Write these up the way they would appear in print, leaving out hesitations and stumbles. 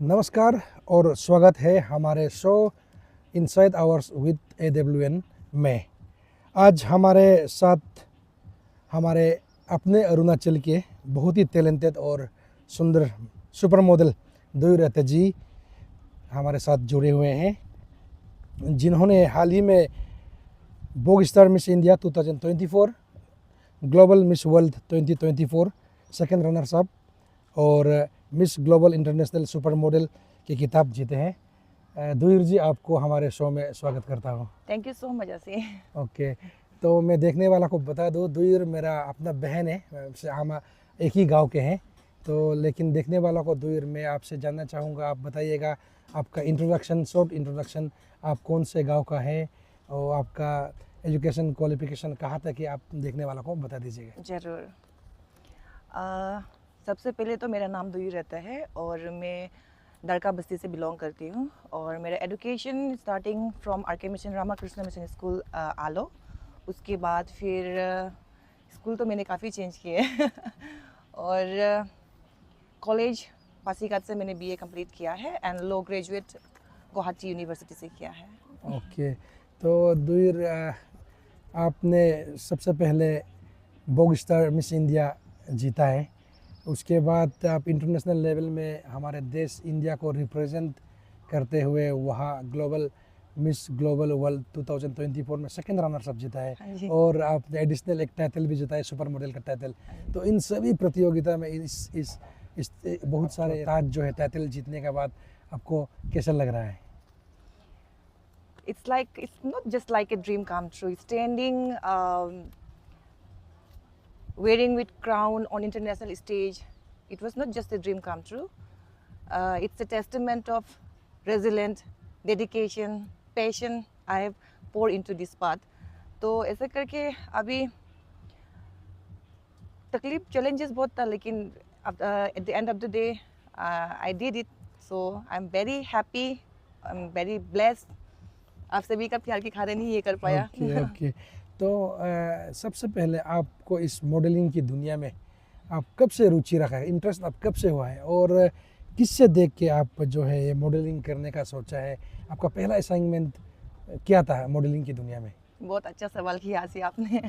नमस्कार और स्वागत है हमारे show inside hours with AWN में। आज हमारे साथ हमारे अपने अरुणाचल के बहुत ही टैलेंटेड और सुंदर सुपर मॉडल दुई जी हमारे साथ जुड़े हुए हैं, जिन्होंने हाल ही में Vogue star Miss India 2024, global Miss world 2024 second runners up और Miss global international super model के खिताब जीते हैं। दुईर जी, आपको हमारे शो में स्वागत करता हूँ। थैंक यू सो मच असी। ओके, तो मैं देखने वाला को बता दूँ, दुईर मेरा अपना बहन है, हम एक ही गांव के हैं। तो लेकिन देखने वाला को दुईर मैं आपसे जानना चाहूँगा, आप बताइएगा आपका इंट्रोडक्शन, शॉर्ट इंट्रोडक्शन, आप कौन से गांव का है और आपका एजुकेशन क्वालिफिकेशन कहाँ तक है, आप देखने वाला को बता दीजिएगा। ज़रूर। सबसे पहले तो मेरा नाम दुई रहता है और मैं दरका बस्ती से बिलोंग करती हूँ और मेरा एजुकेशन स्टार्टिंग फ्रॉम आर के मिशन रामाकृष्ण मिशन स्कूल आलो। उसके बाद फिर स्कूल तो मैंने काफ़ी चेंज किए और कॉलेज पासीघाट से मैंने BA कंप्लीट किया है and low graduate Guwahati university से किया है। ओके, तो दुईर आपने सबसे पहले वोग स्टार मिस इंडिया जीता है, उसके बाद आप इंटरनेशनल लेवल में हमारे देश इंडिया को रिप्रेजेंट करते हुए वहाँ ग्लोबल मिस ग्लोबल वर्ल्ड 2024 में सेकेंड रनर्स अप जीता है और आपने एडिशनल एक टाइटल भी जीता है, सुपर मॉडल का टाइटल। तो इन सभी प्रतियोगिता में इस बहुत सारे ताज जो है टाइटल जीतने के बाद आपको कैसा लग रहा है? It's not just like a dream come true. Standing, wearing with crown on international stage, it was not just a dream come true. It's a testament of resilience, dedication, passion I have poured into this path. तो ऐसे करके अभी तकलीफ challenges बहुत था, लेकिन at the end of the day I did it. So I'm very happy, I'm very blessed. आप सभी का प्यार की खातिर नहीं ये कर पाया। ओके। तो सबसे पहले आपको इस मॉडलिंग की दुनिया में आप कब से रुचि रखा है, इंटरेस्ट आप कब से हुआ है और किससे देख के आप जो है ये मॉडलिंग करने का सोचा है? आपका पहला असाइनमेंट क्या था मॉडलिंग की दुनिया में? बहुत अच्छा सवाल किया आसी आपने।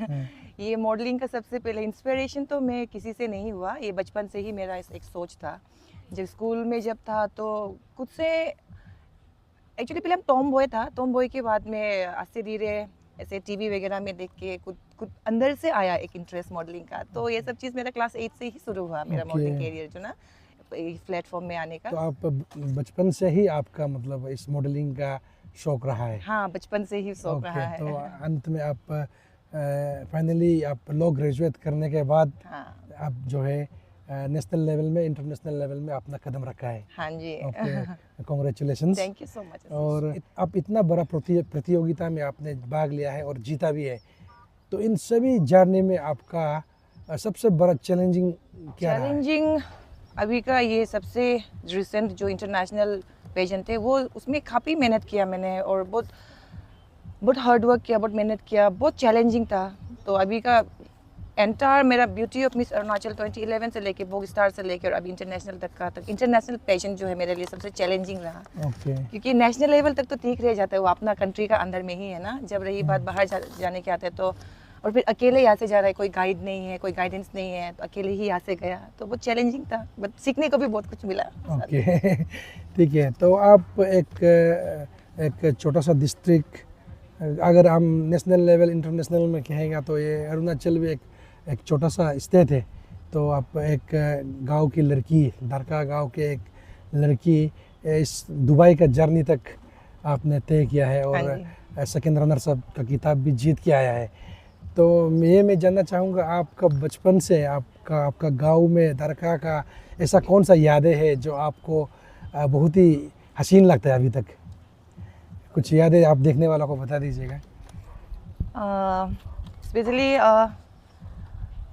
ये मॉडलिंग का सबसे पहले इंस्पिरेशन तो मैं किसी से नहीं हुआ, ये बचपन से ही मेरा एक सोच था। जब स्कूल में जब था तो खुद से एक्चुअली पहले हम टॉम बॉय था, टॉम बॉय के बाद में आस्ते धीरे ऐसे टीवी वगैरह में देख के कुछ अंदर से आया एक इंटरेस्ट मॉडलिंग का। तो ये सब चीज़ मेरा क्लास 8 से ही शुरू हुआ, मेरा मॉडलिंग कैरियर जो ना प्लेटफॉर्म में आने का। तो आप बचपन से ही आपका मतलब इस मॉडलिंग का शौक रहा है? हाँ, बचपन से ही शौक रहा है। तो अंत में आप फाइनली आप लॉ ग्रेजुएट करने के बाद आप जो है नेशनल लेवल में, इंटरनेशनल लेवल में अपना कदम रखा है। हाँ जी। Okay, congratulations. Thank you so much. और आप इतना बड़ा प्रतियोगिता में आपने भाग लिया है और जीता भी है, तो इन सभी जर्नी में आपका सबसे बड़ा चैलेंजिंग क्या रहा है? चैलेंजिंग अभी का ये सबसे रिसेंट जो इंटरनेशनल पेजेंट थे वो उसमें काफ़ी मेहनत किया मैंने और बहुत हार्ड वर्क किया, बहुत मेहनत किया, बहुत चैलेंजिंग था। तो अभी का एंटायर मेरा ब्यूटी ऑफ मिस अरुणाचल 2011 से लेके वोग स्टार से लेकर और अभी इंटरनेशनल तक का इंटरनेशनल पेजेंट जो है मेरे लिए सबसे चैलेंजिंग रहा। क्योंकि नेशनल लेवल तक तो ठीक रह जाता है, वो अपना कंट्री का अंदर में ही है ना। जब रही बात बाहर जाने के आते हैं तो, और फिर अकेले यहाँ से जा रहा है, कोई गाइड नहीं है, कोई गाइडेंस नहीं है, तो अकेले ही यहाँ से गया, तो बहुत चैलेंजिंग था, बट सीखने को भी बहुत कुछ मिला। ओके, ठीक है। तो आप एक छोटा सा डिस्ट्रिक्ट, अगर हम नेशनल लेवल इंटरनेशनल में कहेंगे तो ये अरुणाचल भी एक छोटा सा स्टेट है। तो आप एक गांव की लड़की, दरका गांव के एक लड़की, इस दुबई का जर्नी तक आपने तय किया है और सेकेंड रनर्स अप का खिताब भी जीत के आया है। तो मैं जानना चाहूँगा, आपका बचपन से आपका गांव में दरका का ऐसा कौन सा यादें है जो आपको बहुत ही हसीन लगता है अभी तक? कुछ यादें आप देखने वालों को बता दीजिएगा। स्पेशली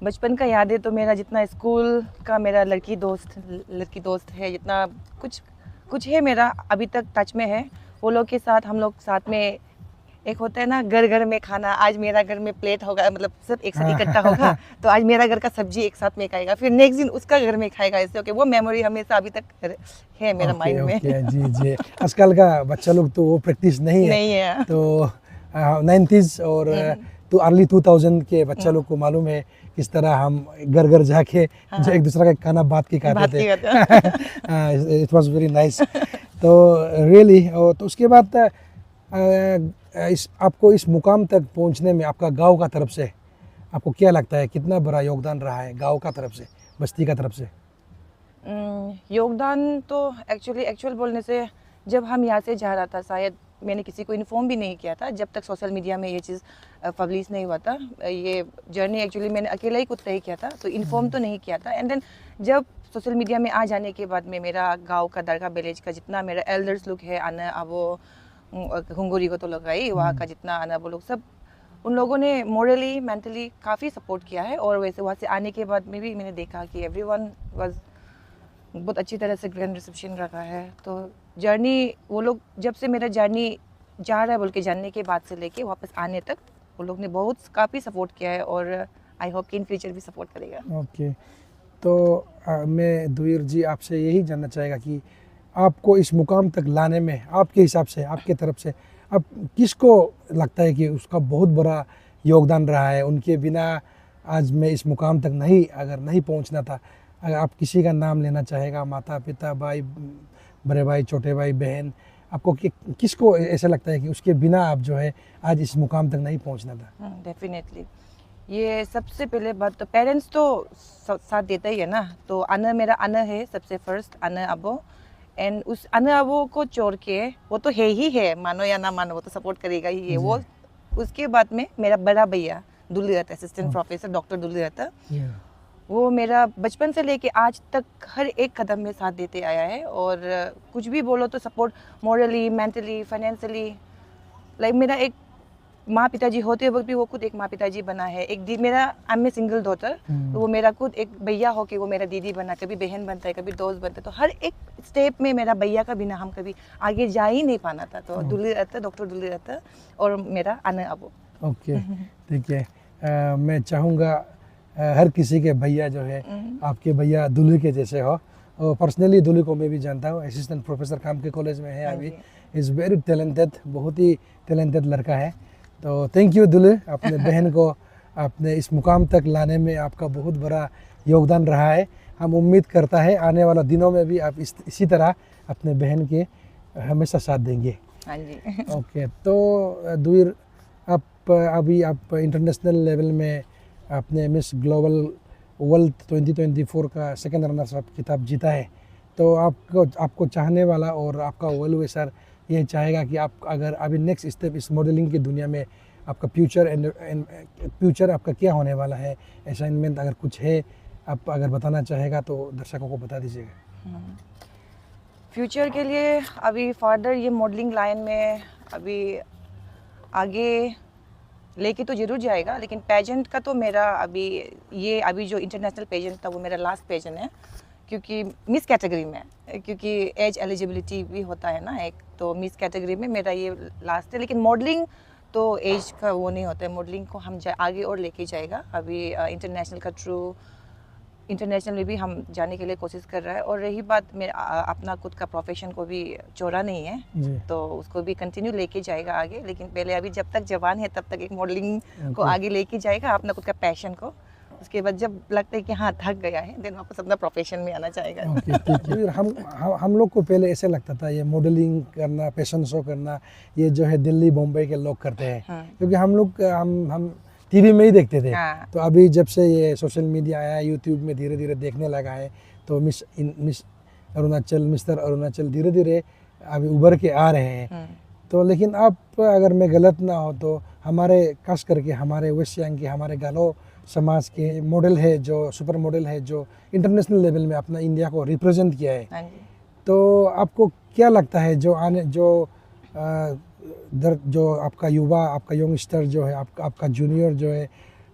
बचपन का यादें तो मेरा जितना स्कूल का मेरा लड़की दोस्त है, जितना कुछ है मेरा अभी तक टच में है। वो लोग के साथ हम लोग साथ में एक होता है ना घर घर में खाना, आज मेरा घर में प्लेट होगा, मतलब सब एक साथ इकट्ठा होगा, तो आज मेरा घर का सब्जी एक साथ में खाएगा, फिर नेक्स्ट दिन उसका घर में खाएगा, ऐसे ओके। वो मेमोरी हमेशा अभी तक है मेरा माइंड में। ओके जी जी। आजकल का बच्चा लोग तो वो प्रैक्टिस नहीं है, नहीं है। तो 90s और तो अर्ली 2000 के बच्चा लोग को मालूम है किस तरह हम घर घर जाके जो एक दूसरे का खाना बात के खाते थे। It was very nice. तो रियली, तो उसके बाद इस आपको इस मुकाम तक पहुंचने में आपका गांव का तरफ से आपको क्या लगता है, कितना बड़ा योगदान रहा है गांव का तरफ से, बस्ती का तरफ से? योगदान तो एक्चुअल बोलने से, जब हम यहाँ से जा रहा था, शायद मैंने किसी को इन्फॉर्म भी नहीं किया था जब तक सोशल मीडिया में ये चीज़ पब्लिश नहीं हुआ था। ये जर्नी एक्चुअली मैंने अकेला ही खुद तय किया था, तो इन्फॉर्म तो नहीं किया था। एंड देन जब सोशल मीडिया में आ जाने के बाद में मेरा गांव का, दरगाह विलेज का जितना मेरा एल्डर्स लोग है, आना वो हुंगोरी को तो लगाई, वहाँ का जितना आना वो लोग सब, उन लोगों ने मोरली मेंटली काफ़ी सपोर्ट किया है। और वैसे वहाँ से आने के बाद में भी मैंने देखा कि एवरीवन वाज बहुत अच्छी तरह से ग्रैंड रिसेप्शन रखा है। तो जर्नी, वो लोग जब से मेरा जर्नी जा रहा है बोल के जानने के बाद से लेके वापस आने तक, वो लोग ने बहुत काफ़ी सपोर्ट किया है, और आई होप कि इन फ्यूचर भी सपोर्ट करेगा। ओके। तो मैं दुईर जी आपसे यही जानना चाहेगा कि आपको इस मुकाम तक लाने में आपके हिसाब से, आपके तरफ से, अब किसको लगता है कि उसका बहुत बड़ा योगदान रहा है, उनके बिना आज मैं इस मुकाम तक अगर नहीं पहुंचना था? अगर आप किसी का नाम लेना चाहेगा, माता पिता, भाई, बड़े भाई, छोटे भाई, बहन, आपको किसको ऐसा लगता है कि उसके बिना आप जो है आज इस मुकाम तक नहीं पहुंचना था? डेफिनेटली, ये सबसे पहले बात तो पेरेंट्स तो साथ देता ही है ना। तो अना, मेरा अना है सबसे फर्स्ट, अना अबो। एंड उस अना अबो को छोड़ के, वो तो है ही है, मानो या ना मानो, वो तो सपोर्ट करेगा ही है वो। उसके बाद में मेरा बड़ा भैया दुल्ली रहता, असिस्टेंट प्रोफेसर डॉक्टर दुल्ली रहता, वो मेरा बचपन से लेके आज तक हर एक कदम में साथ देते आया है। और कुछ भी बोलो तो support, morally, mentally, financially. Like मेरा एक माँ पिताजी होते वक्त भी वो खुद एक माँ पिताजी बना है। एक मेरा, I am a single daughter, तो वो मेरा खुद एक भैया हो के वो मेरा दीदी बना, कभी बहन बनता है, कभी दोस्त बनता है। तो हर एक स्टेप में मेरा भैया का बिना हम कभी आगे जा ही नहीं पाना था। तो दुल्ली रहता, डॉक्टर दुल्ली रहता, और मेरा अना अबू। ओके, ठीक है। मैं चाहूँगा हर किसी के भैया जो है आपके भैया दुल्ली के जैसे हो। और पर्सनली दुल्ली को मैं भी जानता हूँ, असिस्टेंट प्रोफेसर काम के कॉलेज में है अभी। इज़ वेरी टैलेंटेड, बहुत ही टैलेंटेड लड़का है। तो थैंक यू दुल्ली, अपने बहन को अपने इस मुकाम तक लाने में आपका बहुत बड़ा योगदान रहा है। हम उम्मीद करता है आने वाला दिनों में भी आप इसी तरह अपने बहन के हमेशा साथ देंगे। हाँ जी। ओके, तो दुईर, अभी आप इंटरनेशनल लेवल में आपने मिस ग्लोबल वर्ल्ड 2024 का सेकंड रनर्स अप खिताब जीता है। तो आपको चाहने वाला और आपका वेल विशर ये चाहेगा कि आप अगर अभी नेक्स्ट स्टेप इस मॉडलिंग की दुनिया में आपका फ्यूचर आपका क्या होने वाला है, असाइनमेंट अगर कुछ है आप अगर बताना चाहेगा तो दर्शकों को बता दीजिएगा। फ्यूचर के लिए अभी फर्दर ये मॉडलिंग लाइन में अभी आगे लेके तो जरूर जाएगा, लेकिन पेजेंट का तो मेरा अभी जो इंटरनेशनल पेजेंट था वो मेरा लास्ट पेजेंट है, क्योंकि मिस कैटेगरी में, क्योंकि एज एलिजिबिलिटी भी होता है ना एक, तो मिस कैटेगरी में मेरा ये लास्ट है। लेकिन मॉडलिंग तो एज का वो नहीं होता है, मॉडलिंग को हम आगे और लेके जाएगा। अभी इंटरनेशनल का थ्रू इंटरनेशनल में भी हम जाने के लिए कोशिश कर रहा है। और रही बात मेरा अपना खुद का प्रोफेशन को भी छोड़ा नहीं है, तो उसको भी कंटिन्यू लेके जाएगा आगे। लेकिन पहले अभी जब तक जवान है तब तक एक मॉडलिंग को आगे लेके जाएगा, अपना खुद का पैशन को। उसके बाद जब लगता है कि हाँ थक गया है, देन वापस अपना प्रोफेशन में आना चाहेगा। हम लोग को पहले ऐसे लगता था ये मॉडलिंग करना, फैशन शो करना, ये जो है दिल्ली बॉम्बे के लोग करते हैं। क्योंकि हम टीवी में ही देखते थे। तो अभी जब से ये सोशल मीडिया आया, यूट्यूब में धीरे धीरे देखने लगा है, तो मिस अरुणाचल, मिस्टर अरुणाचल धीरे धीरे अभी उभर के आ रहे हैं। तो लेकिन आप अगर मैं गलत ना हो तो हमारे खास करके हमारे वेस्ट सियांग के, हमारे गालो समाज के मॉडल है, जो सुपर मॉडल है, जो इंटरनेशनल लेवल में अपना इंडिया को रिप्रेजेंट किया है। तो आपको क्या लगता है जो आपका युवा, आपका यंगस्टर जो है, आपका जूनियर जो है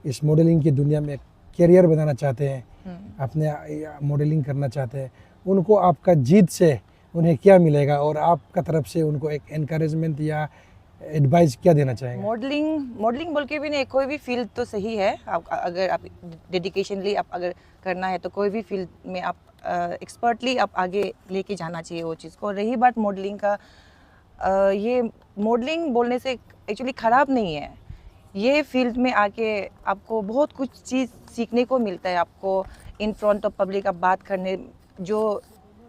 इस मॉडलिंग की दुनिया में करियर बनाना चाहते हैं, अपने मॉडलिंग करना चाहते हैं, उनको आपका जीत से उन्हें क्या मिलेगा और आपका तरफ से उनको एक एनकरेजमेंट या एडवाइस क्या देना चाहेंगे? मॉडलिंग बोल के भी नहीं, कोई भी फील्ड तो सही है। आप अगर आप डेडिकेशनली आप अगर करना है तो कोई भी फील्ड में आप एक्सपर्टली आप आगे लेके जाना चाहिए वो चीज़ को। रही बात मॉडलिंग का, ये मॉडलिंग बोलने से एक्चुअली ख़राब नहीं है। ये फील्ड में आके आपको बहुत कुछ चीज़ सीखने को मिलता है। आपको इन फ्रंट ऑफ पब्लिक आप बात करने जो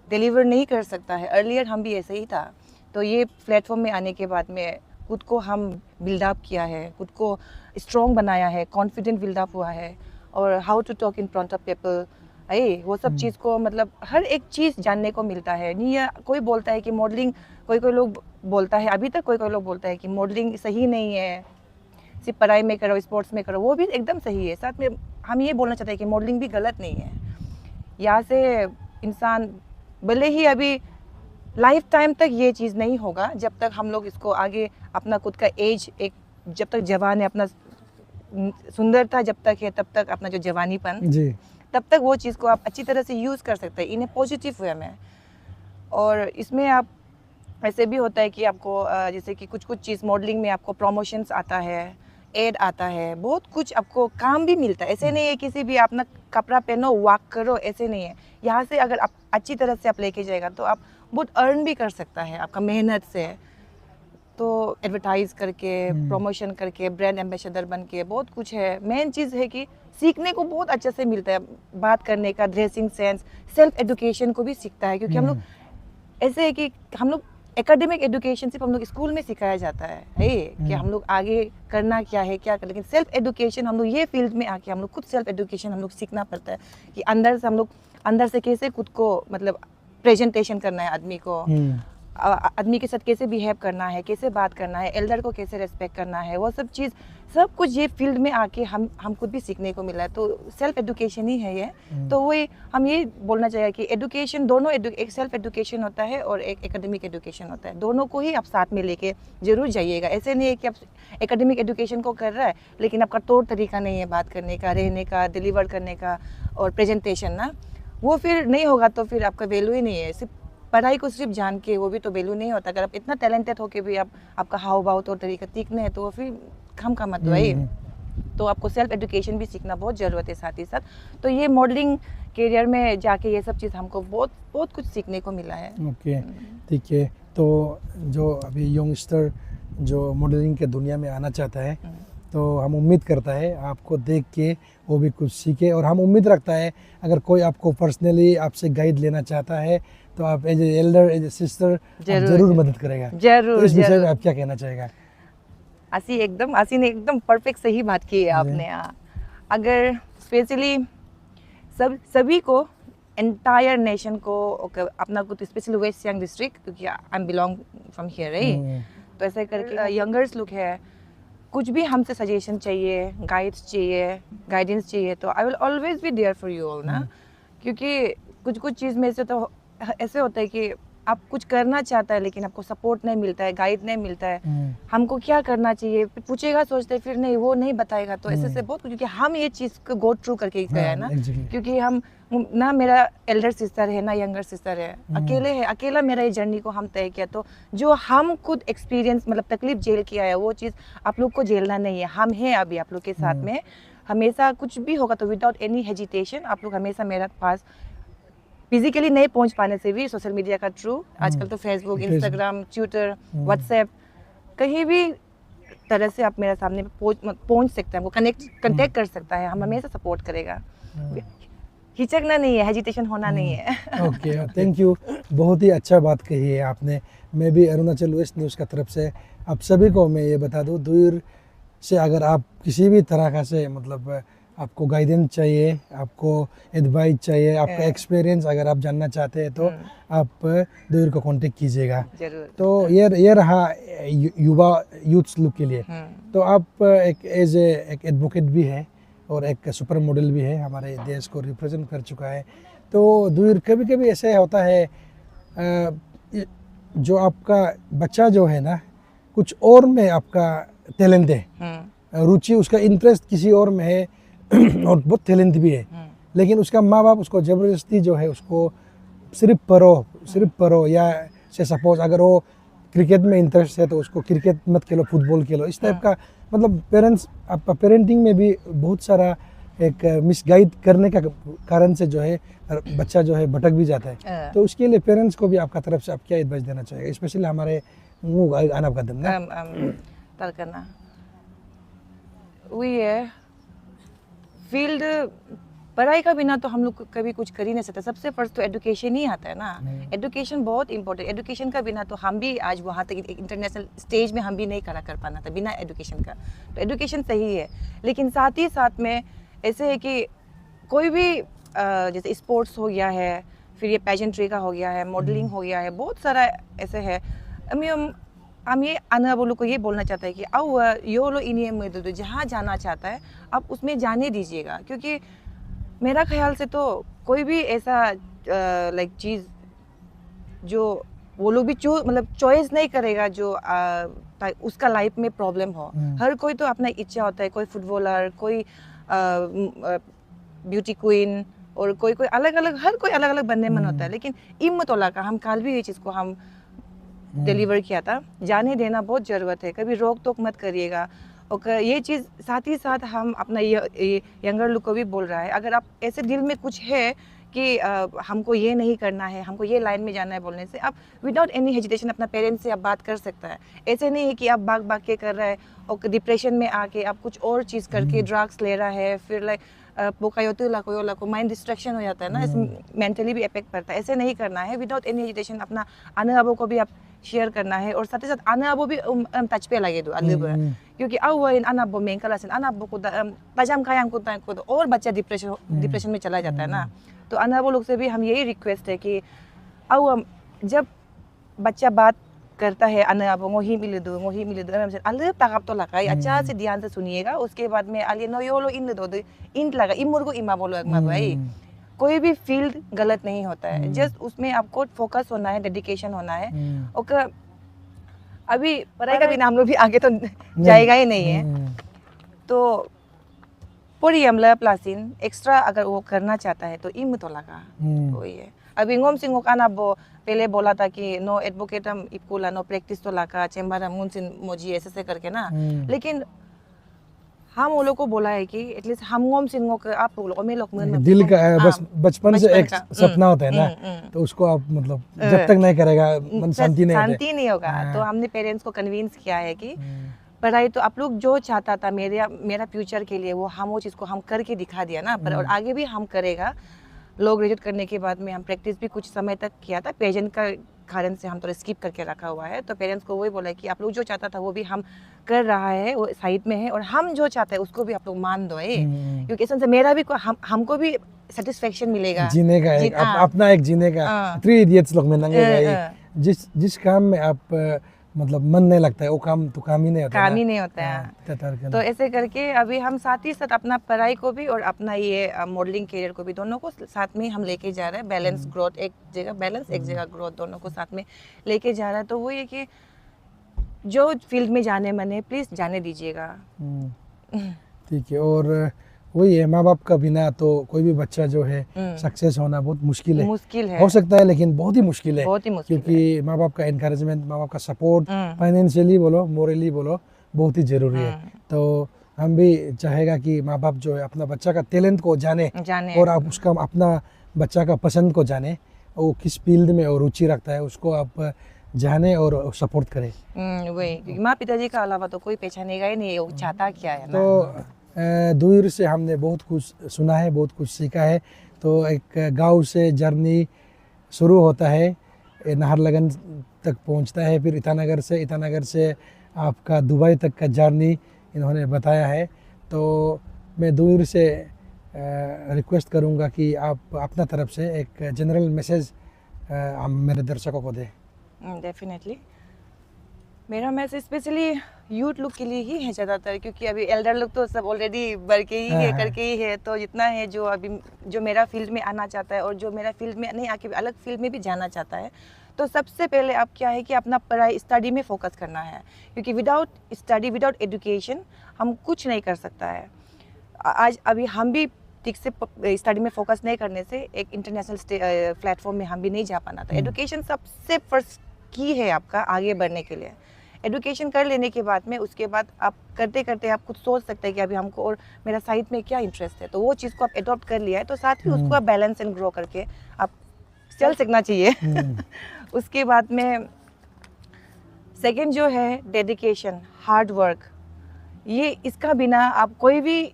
डिलीवर नहीं कर सकता है। अर्लियर हम भी ऐसे ही था, तो ये प्लेटफॉर्म में आने के बाद में खुद को हम बिल्डअप किया है, खुद को स्ट्रॉन्ग बनाया है, कॉन्फिडेंट बिल्डअप हुआ है। और how to talk in front of people, वो सब चीज़ को मतलब हर एक चीज़ जानने को मिलता है। नहीं या कोई बोलता है कि मॉडलिंग, कोई लोग बोलता है, अभी तक कोई लोग बोलता है कि मॉडलिंग सही नहीं है, सिर्फ पढ़ाई में करो, स्पोर्ट्स में करो, वो भी एकदम सही है। साथ में हम ये बोलना चाहते हैं कि मॉडलिंग भी गलत नहीं है। यहाँ से इंसान भले ही अभी लाइफ टाइम तक ये चीज़ नहीं होगा, जब तक हम लोग इसको आगे अपना खुद का एज, एक जब तक जवान है, अपना सुंदरता जब तक है तब तक अपना जो जवानीपन जी, तब तक वो चीज़ को आप अच्छी तरह से यूज़ कर सकते हैं इन ए पॉजिटिव वे में। और इसमें आप ऐसे भी होता है कि आपको जैसे कि कुछ चीज़ मॉडलिंग में आपको प्रमोशंस आता है, एड आता है, बहुत कुछ आपको काम भी मिलता है। ऐसे नहीं है किसी भी अपना कपड़ा पहनो वॉक करो, ऐसे नहीं है। यहाँ से अगर आप अच्छी तरह से आप लेके जाएगा तो आप बहुत अर्न भी कर सकता है आपका मेहनत से। तो एडवर्टाइज करके, प्रमोशन करके, ब्रांड एम्बेसडर बन के बहुत कुछ है। मेन चीज़ है कि सीखने को बहुत अच्छे से मिलता है, बात करने का, ड्रेसिंग सेंस, सेल्फ एजुकेशन को भी सीखता है। क्योंकि हम लोग ऐसे है कि हम लोग एकेडमिक एजुकेशन सिर्फ हम लोग स्कूल में सिखाया जाता है कि हम लोग आगे करना क्या है, क्या कर, लेकिन सेल्फ एजुकेशन हम लोग ये फील्ड में आके हम लोग खुद सेल्फ एजुकेशन हम लोग सीखना पड़ता है कि अंदर से हम लोग अंदर से कैसे खुद को मतलब प्रेजेंटेशन करना है आदमी को, आदमी के साथ कैसे बिहेव करना है, कैसे बात करना है, एल्डर को कैसे रेस्पेक्ट करना है, वो सब चीज़ सब कुछ ये फील्ड में आके हम खुद भी सीखने को मिला है। तो सेल्फ एजुकेशन ही है ये। तो वही हम ये बोलना चाहिए कि एजुकेशन दोनों, एक सेल्फ एजुकेशन होता है और एक एकेडमिक एजुकेशन होता है। दोनों को ही आप साथ में लेके जरूर जाइएगा। ऐसे नहीं है कि आप एकेडमिक एजुकेशन को कर रहा है लेकिन आपका तौर तरीका नहीं है बात करने का, रहने का, डिलीवर करने का और प्रेजेंटेशन ना, वो फिर नहीं होगा तो फिर आपका वैल्यू ही नहीं है। सिर्फ पढ़ाई को सिर्फ जान के वो भी तो वैल्यू नहीं होता। अगर आप इतना टैलेंटेड हो के भी आपका हाव भाव तौर तरीका तीखने है तो वो फिर काम का मतलब है। तो आपको सेल्फ एजुकेशन भी सीखना बहुत ज़रूरत है साथ ही साथ। तो ये मॉडलिंग करियर में जाके ये सब चीज़ हमको बहुत कुछ सीखने को मिला है। ओके, ठीक है। तो जो अभी यंगस्टर जो मॉडलिंग के दुनिया में आना चाहता है तो हम उम्मीद करता है आपको देख के वो भी कुछ सीखे, और हम उम्मीद रखता है अगर कोई आपको पर्सनली आपसे गाइड लेना चाहता है तो आप as a elder, as a sister जरूर मदद करेगा। जरूर। तो इस विषय में आप क्या कहना चाहेगा? आसी ने एकदम परफेक्ट सही बात की है आपने। अगर स्पेशली सभी को, एंटायर नेशन को, अपना कुछ स्पेशली वेस्ट सियांग डिस्ट्रिक्ट, क्योंकि I am belong from here तो ऐसे करके यंगर्स लोग है, कुछ भी हमसे सजेशन चाहिए, गाइडेंस चाहिए तो I will always be there for you all ना। क्योंकि कुछ चीज़ में से तो ऐसे होता है कि आप कुछ करना चाहता है लेकिन आपको सपोर्ट नहीं मिलता है, गाइड नहीं मिलता है, हमको क्या करना चाहिए पूछेगा, सोचते फिर नहीं, वो नहीं बताएगा। तो ऐसे से बहुत, क्योंकि हम ये चीज़ को गो थ्रू करके गए हैं ना। क्योंकि हम ना, मेरा एल्डर सिस्टर है ना यंगर सिस्टर है, अकेला मेरा ये जर्नी को हम तय किया। तो जो हम खुद एक्सपीरियंस मतलब तकलीफ झेल के आया वो चीज़ आप लोग को झेलना नहीं है। हम हैं अभी आप लोग के साथ में, हमेशा कुछ भी होगा तो विदाउट एनी हेजिटेशन आप लोग हमेशा मेरे पास, फिजिकली नहीं पहुंच पाने से भी सोशल मीडिया का थ्रू, आजकल तो फेसबुक, इंस्टाग्राम, ट्विटर, व्हाट्सएप, कहीं भी तरह से आप मेरे सामने पहुंच सकते हैं, हमको कनेक्ट कर सकता है। हम हमेशा सपोर्ट करेगा, हिचकना नहीं है, हेजिटेशन होना नहीं है। Okay, thank you. बहुत ही अच्छा बात कही है आपने। मैं भी अरुणाचल वेस्ट न्यूज़ का तरफ से आप सभी को मैं ये बता दूँ, दूर से अगर आप किसी भी तरह का से मतलब आपको गाइडेंस चाहिए, आपको एडवाइस चाहिए, आपका एक्सपीरियंस अगर आप जानना चाहते हैं तो आप दूर को कांटेक्ट कीजिएगा। तो ये रहा यूथ्स लोग के लिए। तो आप एक एडवोकेट भी है और एक सुपर मॉडल भी है, हमारे देश को रिप्रेजेंट कर चुका है। तो दूर कभी कभी ऐसे होता है जो आपका बच्चा जो है ना, कुछ और में आपका टैलेंट है, रुचि, उसका इंटरेस्ट किसी और में है और बहुत टैलेंट भी है, लेकिन उसका माँ बाप उसको ज़बरदस्ती जो है उसको सिर्फ पढ़ो या से सपोज अगर वो क्रिकेट में इंटरेस्ट है तो उसको क्रिकेट मत खेलो, फुटबॉल खेलो, इस टाइप का मतलब पेरेंट्स पेरेंटिंग में भी बहुत सारा एक मिसगाइड करने का कारण से जो है बच्चा जो है भटक भी जाता है। तो उसके लिए पेरेंट्स को भी आपका तरफ से आप क्या एडवाइस देना चाहिए, स्पेशली हमारे anak kadang ना तरकना वही है, फील्ड पढ़ाई का बिना तो हम लोग कभी कुछ कर ही नहीं सकते। सबसे फर्स्ट तो एजुकेशन ही आता है ना, एजुकेशन बहुत इंपॉर्टेंट। एजुकेशन का बिना तो हम भी आज वहाँ तक इंटरनेशनल स्टेज में हम भी नहीं खड़ा कर पाना था बिना एजुकेशन का। तो एजुकेशन सही है, लेकिन साथ ही साथ में ऐसे है कि कोई भी जैसे स्पोर्ट्स हो गया है, फिर ये पेजेंट्री का हो गया है, मॉडलिंग हो गया है, बहुत सारा ऐसे है। हम ये आना बोलो को ये बोलना चाहता है कि आओ यो लो इन्हीं में दो, जहाँ जाना चाहता है आप उसमें जाने दीजिएगा। क्योंकि मेरा ख्याल से तो कोई भी ऐसा लाइक चीज़ जो वो लोग भी मतलब चॉइस नहीं करेगा जो उसका लाइफ में प्रॉब्लम हो। हर कोई तो अपना इच्छा होता है, कोई फुटबॉलर, कोई ब्यूटी क्वीन, और कोई कोई अलग अलग, हर कोई अलग अलग बनने मन होता है। लेकिन इम्मतोला का हम कल भी ये चीज़ को हम डिलीवर किया था, जाने देना बहुत ज़रूरत है, कभी रोक टोक मत करिएगा। और ये चीज़ साथ ही साथ हम अपना ये यंगर लोग को भी बोल रहा है, अगर आप ऐसे दिल में कुछ है कि हमको ये नहीं करना है, हमको ये लाइन में जाना है बोलने से, आप विदाउट एनी हेजिटेशन अपना पेरेंट्स से आप बात कर सकता है। ऐसे नहीं है कि आप भाग भाग के कर रहा है और डिप्रेशन में आके आप कुछ और चीज़ करके ड्रग्स ले रहा है, फिर लाइक पोकायोतु लाको माइंड डिस्ट्रैक्शन हो जाता है ना, इस मेंटली भी इफेक्ट पड़ता है। ऐसे नहीं करना है, विदाउट एनी हेजिटेशन अपना आने वालों को भी आप शेयर करना है। और साथ ही साथ आने वालों भी टच पे लगे दो अलग, क्योंकि अब इन अनाबो में कलासन अनाबो को तजाम खायाम को और बच्चा डिप्रेशन में चला जाता है ना। तो आने वालों लोग से भी हम यही रिक्वेस्ट है कि अब जब बच्चा बात करता है अने अब ngohi milidu अलग ताकब तो लगा अच्छा से ध्यान से सुनिएगा। उसके बाद में आलिए नो योलो इन दो इन लगा इमर को इमा बोलो एक भाई, कोई भी फील्ड गलत नहीं होता है, जस्ट उसमें आपको फोकस होना है, डेडिकेशन होना है। और अभी पढ़ाई का बिना हम लोग भी आगे तो जाएगा ही नहीं है। तो पूरी हमला प्लासिन एक्स्ट्रा अगर वो करना चाहता है तो इम तो लगा वही है। अभी ngom sing ngok anak bo पहले बोला था कि नो एडवोकेट हम इकुला नो प्रैक्टिस तो लाका चेंबर हम मुंसिन मोजी ऐसे करके ना। लेकिन हम वो लोग को बोला है कि एटलीस्ट हम ngom sing ngok आप लोग में लोग में दिल का बस बचपन से एक सपना होता है ना, तो उसको आप मतलब जब तक नहीं करेगा मन शांति नहीं होगा। तो हमने पेरेंट्स को कन्विंस किया है कि पढ़ाई तो आप लोग जो चाहता था मेरा फ्यूचर के लिए वो हम वो चीज़ को हम करके दिखा दिया ना, पर और आगे भी हम करेगा। लोग ग्रेजुएट करने के बाद में हम प्रैक्टिस भी कुछ समय तक किया था, पेजेंट का कारण से हम थोड़ा स्किप करके रखा हुआ है। तो पेरेंट्स को वही बोला कि आप लोग जो चाहता था वो भी हम कर रहा है, वो साइड में है, और हम जो चाहते हैं उसको भी आप लोग मान दो, क्योंकि इससे मेरा भी हमको भी सेटिस्फेक्शन मिलेगा, जीने का अपना एक जीने का। 3 इडियट्स लोग में नंगे जिस काम में आप मतलब मन नहीं लगता है वो काम तो काम ही नहीं होता है। तो ऐसे करके अभी हम साथ ही साथ अपना पढ़ाई को भी और अपना ये मॉडलिंग करियर को भी दोनों को साथ में हम लेके जा रहे हैं। बैलेंस ग्रोथ एक जगह ग्रोथ दोनों को साथ में लेके जा रहा है। तो वो ये कि जो फील्ड में जाने मन है प्लीज जाने दीजिएगा। ठीक है। और वही है, माँ बाप का बिना तो कोई भी बच्चा जो है सक्सेस होना बहुत मुश्किल है। हो सकता है लेकिन बहुत ही मुश्किल है, क्योंकि माँ बाप का एनकरेजमेंट, माँ बाप का सपोर्ट, फाइनेंशियली बोलो, मोरली बोलो, बहुत ही जरूरी है। तो हम भी चाहेगा कि माँ बाप जो है अपना बच्चा का टैलेंट को जाने और आप उसका अपना बच्चा का पसंद को जाने, वो किस फील्ड में और रुचि रखता है उसको आप जाने और सपोर्ट करें। वही माँ पिताजी का अलावा तो कोई पहचानेगा ही नहीं वो चाहता क्या है ना। तो दूर से हमने बहुत कुछ सुना है, बहुत कुछ सीखा है। तो एक गांव से जर्नी शुरू होता है, नाहरलगन तक पहुंचता है, फिर ईटानगर से आपका दुबई तक का जर्नी इन्होंने बताया है। तो मैं दूर से रिक्वेस्ट करूंगा कि आप अपना तरफ से एक जनरल मैसेज मेरे दर्शकों को दें। डेफिनेटली मेरा मैसेज स्पेशली यूथ लोग के लिए ही है ज़्यादातर, क्योंकि अभी एल्डर लोग तो सब ऑलरेडी बढ़ के ही है, करके ही है। तो जितना है जो अभी जो मेरा फील्ड में आना चाहता है और जो मेरा फील्ड में नहीं आके अलग फील्ड में भी जाना चाहता है, तो सबसे पहले आप क्या है कि अपना पढ़ाई स्टडी में फोकस करना है, क्योंकि विदाउट स्टडी विदाउट एजुकेशन हम कुछ नहीं कर सकता है। आज अभी हम भी ठीक से स्टडी में फोकस नहीं करने से एक इंटरनेशनल प्लेटफॉर्म में हम भी नहीं जा पाना था। एजुकेशन सबसे फर्स्ट की है आपका आगे बढ़ने के लिए। एजुकेशन कर लेने के बाद में उसके बाद आप करते करते आप खुद सोच सकते हैं कि अभी हमको और मेरा साइड में क्या इंटरेस्ट है, तो वो चीज़ को आप एडॉप्ट कर लिया है तो साथ ही उसको आप बैलेंस एंड ग्रो करके आप चल सकना चाहिए। उसके बाद में सेकंड जो है डेडिकेशन, हार्ड वर्क, ये इसका बिना आप कोई भी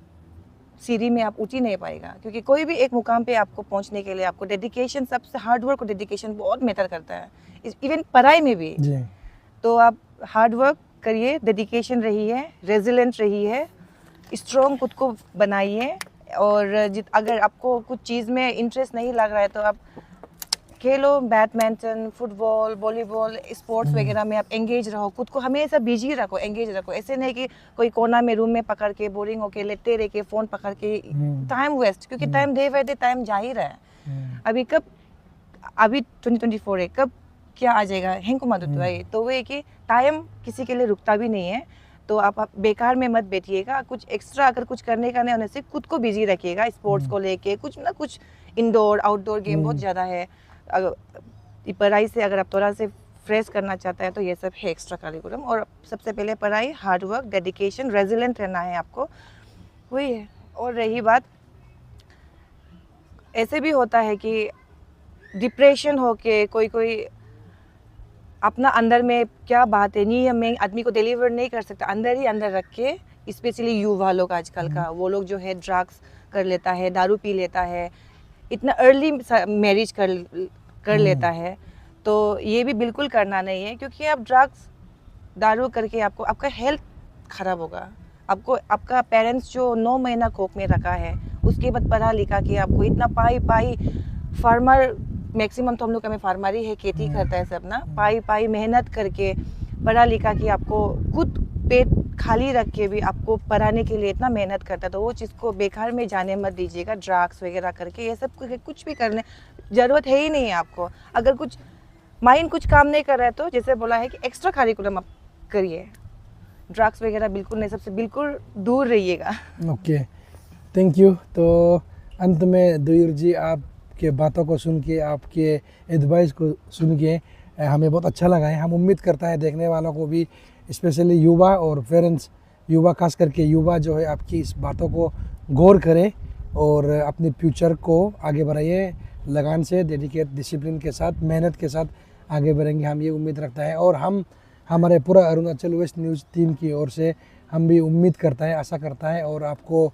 सीढ़ी में आप उठ ही नहीं पाएगा, क्योंकि कोई भी एक मुकाम पे आपको पहुंचने के लिए आपको डेडिकेशन, सबसे हार्ड वर्क और डेडिकेशन बहुत मैटर करता है, इवन पढ़ाई में भी। जी। तो आप हार्ड वर्क करिए, डेडिकेशन रही है, रेजिलेंट रही है, स्ट्रॉन्ग खुद को बनाइए। और अगर आपको कुछ चीज़ में इंटरेस्ट नहीं लग रहा है तो आप खेलो, बैडमिंटन, फुटबॉल, वॉलीबॉल, स्पोर्ट्स वगैरह में आप एंगेज रहो, खुद को हमेशा बिजी रखो, एंगेज रखो। ऐसे नहीं कि कोई कोना में रूम में पकड़ के बोरिंग होके लेटे रह के फ़ोन पकड़ के टाइम वेस्ट, क्योंकि time day by day time जा ही रहा है। अभी 2024 है, कब क्या आ जाएगा हैंग को मत भाई। तो वो है कि टाइम किसी के लिए रुकता भी नहीं है, तो आप बेकार में मत बैठिएगा। कुछ एक्स्ट्रा अगर कुछ करने का नहीं होने से खुद को बिजी रखिएगा स्पोर्ट्स को लेके, कुछ ना कुछ इंडोर आउटडोर गेम बहुत ज़्यादा है। अगर पढ़ाई से अगर आप थोड़ा से फ्रेश करना चाहता है तो ये सब है एक्स्ट्रा करिकुलम। और सबसे पहले पढ़ाई, हार्ड वर्क, डेडिकेशन, रेजिलेंट रहना है आपको, वही है। और रही बात, ऐसे भी होता है कि डिप्रेशन होके कोई अपना अंदर में क्या बात है नहीं, मैं आदमी को डिलीवर नहीं कर सकता, अंदर ही अंदर रख के, स्पेशली युवा लोग आजकल का, वो लोग जो है ड्रग्स कर लेता है, दारू पी लेता है, इतना अर्ली मैरिज कर लेता है। तो ये भी बिल्कुल करना नहीं है, क्योंकि आप ड्रग्स दारू करके आपको आपका हेल्थ ख़राब होगा। आपको आपका पेरेंट्स जो 9 महीना कोख में रखा है, उसके बाद पढ़ा लिखा के आपको इतना पाई फार्मर, मैक्सिमम तो हम लोग का में फार्मर ही है, खेती करता है सब ना, पाई मेहनत करके पढ़ा लिखा कि आपको खुद पेट खाली रख के भी आपको पढ़ाने के लिए इतना मेहनत करता है। तो वो चीज़ को बेकार में जाने मत दीजिएगा, ड्रग्स वगैरह करके। ये सब कुछ भी करने ज़रूरत है ही नहीं है आपको। अगर कुछ माइंड कुछ काम नहीं कर रहा है तो जैसे बोला है कि एक्स्ट्रा करिकुलम आप करिए, ड्रग्स वगैरह बिल्कुल नहीं, सबसे बिल्कुल दूर रहिएगा। Okay, thank you. तो अंत में दुईर जी, आपके बातों को सुन के, आपके एडवाइस को सुन के हमें बहुत अच्छा लगा है। हम उम्मीद करता है देखने वालों को भी, स्पेशली युवा और पेरेंट्स, युवा खास करके युवा जो है आपकी इस बातों को गौर करें और अपने फ्यूचर को आगे बढ़ाइए, लगान से, डेडिकेट, डिसिप्लिन के साथ, मेहनत के साथ आगे बढ़ेंगे, हम ये उम्मीद रखता है। और हम हमारे पूरा अरुणाचल वेस्ट न्यूज़ टीम की ओर से हम भी उम्मीद करता है, आशा करता है और आपको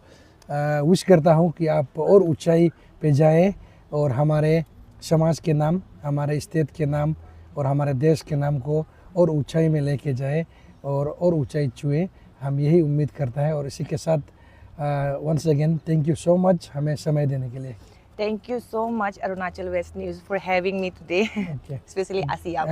विश करता हूँ कि आप और ऊंचाई पे जाएं और हमारे समाज के नाम, हमारे स्टेट के नाम और हमारे देश के नाम को और ऊंचाई में लेके जाए और ऊंचाई छुए, हम यही उम्मीद करता है। और इसी के साथ once again thank you so much हमें समय देने के लिए। Thank you so much Arunachal West News for having me today, Okay. especially Asia.